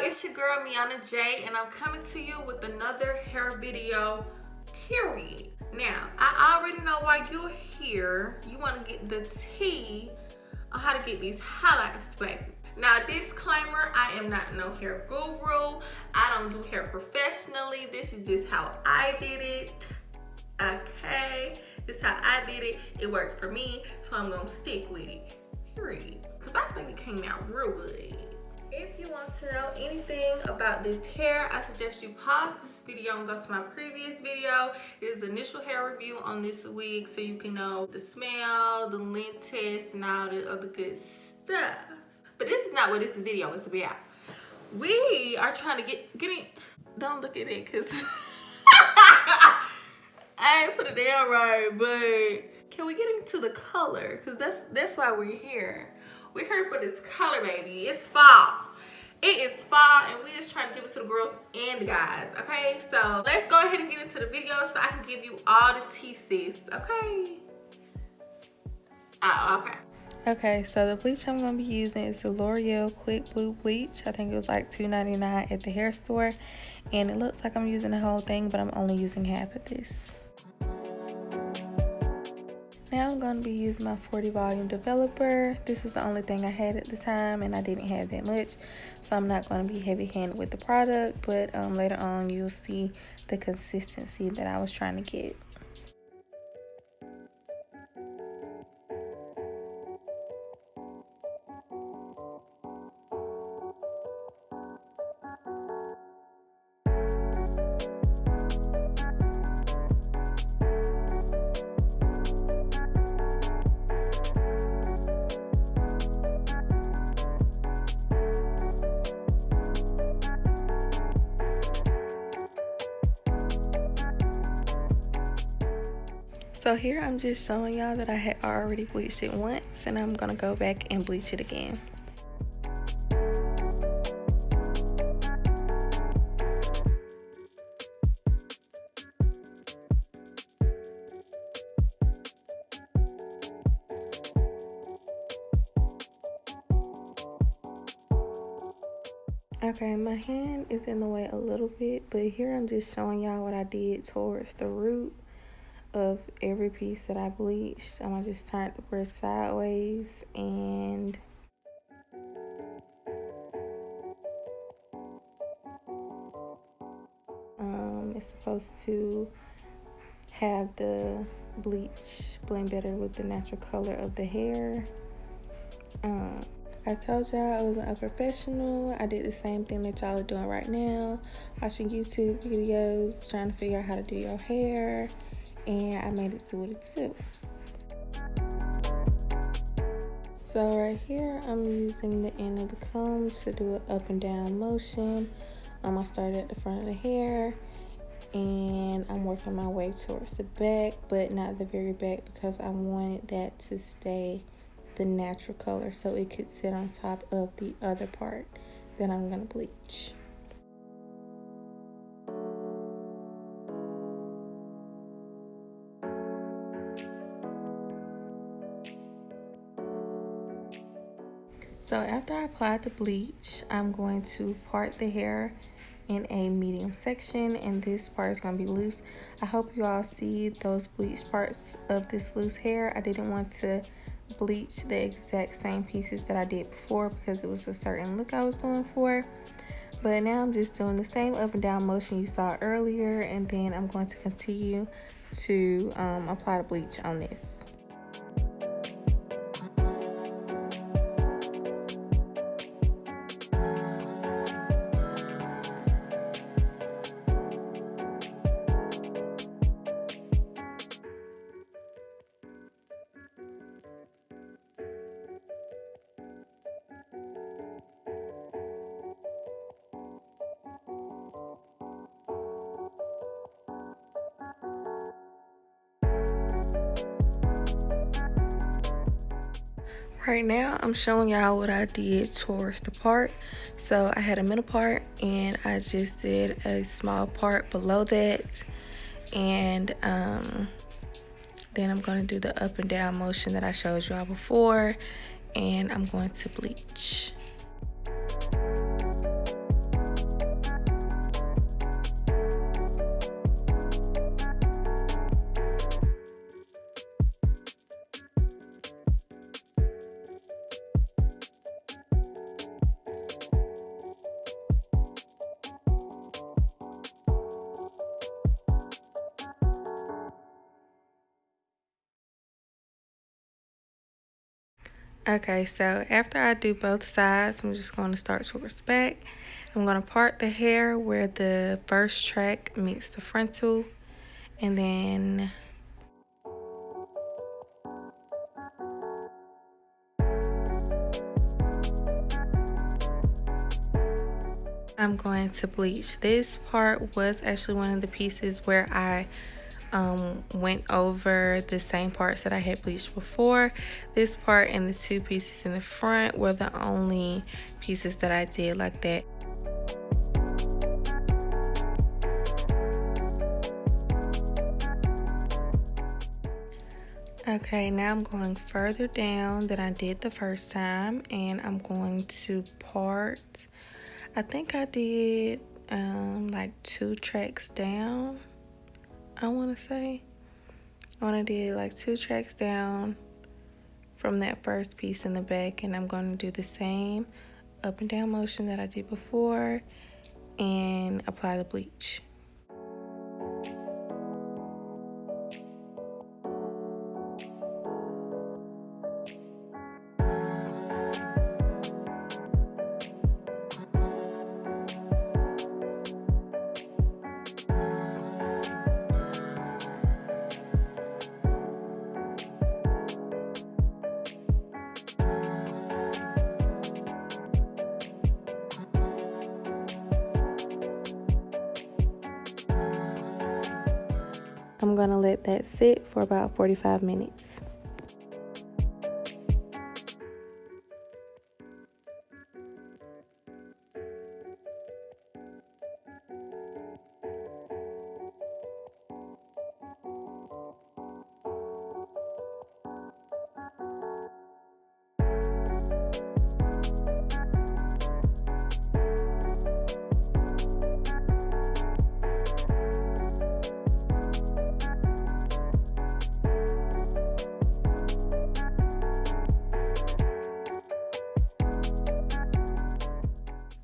it's your girl Miana J, and I'm coming to you with another hair video, period. Now, I already know why you're here. You want to get the tea on how to get these highlights, baby. Now, disclaimer, I am not no hair guru. I don't do hair professionally. This is just how I did it, okay? This is how I did it. It worked for me, so I'm gonna stick with it, period. Because I think it came out real good. If you want to know anything about this hair, I suggest you pause this video and go to my previous video. It is the initial hair review on this wig, so you can know the smell, the length test, and all the other good stuff. But this is not what this video is about. We are trying to get in. Don't look at it, because I ain't put it down right, but can we get into the color? Because that's why we're here. We're here for this color, baby. It's fall. It is fall, and we're just trying to give it to the girls and the guys, okay? So let's go ahead and get into the video so I can give you all the tea, sis, okay? Oh, okay. Okay, so the bleach I'm going to be using is the L'Oreal Quick Blue Bleach. I think it was like $2.99 at the hair store. And it looks like I'm using the whole thing, but I'm only using half of this. Now I'm going to be using my 40 volume developer. This is the only thing I had at the time, and I didn't have that much. So I'm not going to be heavy handed with the product, but later on you'll see the consistency that I was trying to get. So here I'm just showing y'all that I had already bleached it once, and I'm gonna go back and bleach it again. Okay, my hand is in the way a little bit, but here I'm just showing y'all what I did towards the root of every piece that I bleached. I'm gonna just turn the brush sideways, and it's supposed to have the bleach blend better with the natural color of the hair. I told y'all I wasn't a professional. I did the same thing that y'all are doing right now, watching YouTube videos, trying to figure out how to do your hair, and I made it to what it took. So right here, I'm using the end of the comb to do an up and down motion. I started at the front of the hair, and I'm working my way towards the back, but not the very back, because I wanted that to stay the natural color so it could sit on top of the other part that I'm gonna bleach. So after I applied the bleach, I'm going to part the hair in a medium section, and this part is going to be loose. I hope you all see those bleached parts of this loose hair. I didn't want to bleach the exact same pieces that I did before because it was a certain look I was going for. But now I'm just doing the same up and down motion you saw earlier, and then I'm going to continue to apply the bleach on this. Right now, I'm showing y'all what I did towards the part. So I had a middle part, and I just did a small part below that. And then I'm going to do the up and down motion that I showed y'all before. And I'm going to bleach. Okay, so after I do both sides, I'm just going to start towards the back. I'm going to part the hair where the first track meets the frontal, and then I'm going to bleach. This part was actually one of the pieces where I went over the same parts that I had bleached before. This part and the two pieces in the front were the only pieces that I did like that. Okay, now I'm going further down than I did the first time, and I'm going to part. I think I did like 2 tracks down. I want to say I did like 2 tracks down from that first piece in the back, and I'm going to do the same up and down motion that I did before and apply the bleach. I'm going to let that sit for about 45 minutes.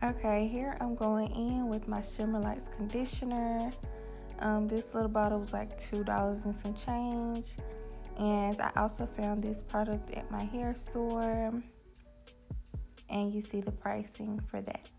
Okay, here I'm going in with my Shimmer Lights conditioner. This little bottle was like $2 and some change. And I also found this product at my hair store. And you see the pricing for that.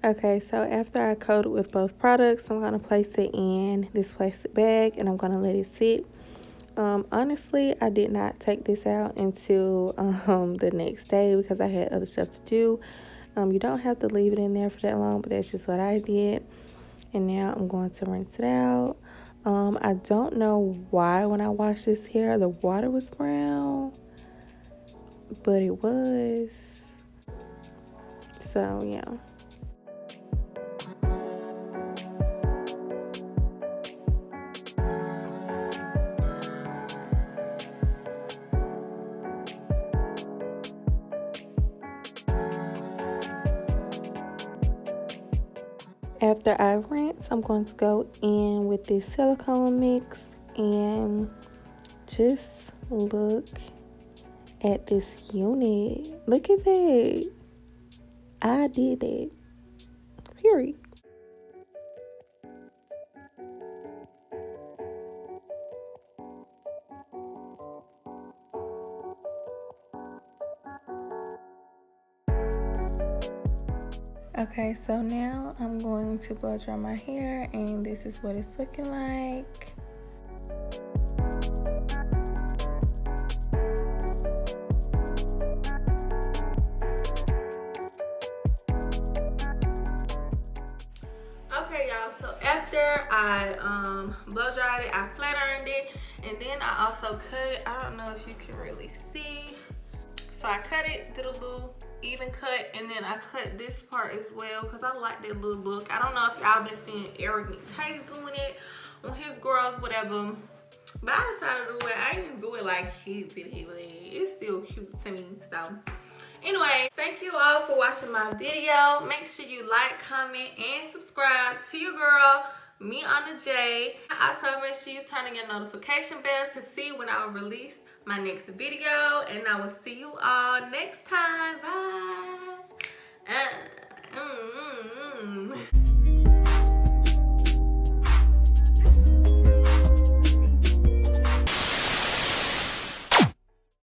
Okay, so after I coat it with both products, I'm going to place it in this plastic bag and I'm going to let it sit. Honestly, I did not take this out until the next day because I had other stuff to do. You don't have to leave it in there for that long, but that's just what I did. And now I'm going to rinse it out. I don't know why when I washed this hair, the water was brown, but it was. So, yeah. After I rinse, I'm going to go in with this silicone mix and just look at this unit. Look at that. I did that. Period. Okay, so now I'm going to blow dry my hair and this is what it's looking like. y'all. So after I blow dried it, I flat ironed it, and then I also cut it. I don't know if you can really see. So I cut it, did a little even cut, and then I cut this part as well because I like that little look. I don't know if y'all been seeing Arrogant Tay doing it on his girls, whatever. But I decided to do it. I didn't do it like he did it. It's still cute to me. So anyway, thank you all for watching my video. Make sure you like, comment, and subscribe to your girl, me on the J. Also, make sure you turn on your notification bell to see when I will release my next video. And I will see you all next time. Bye.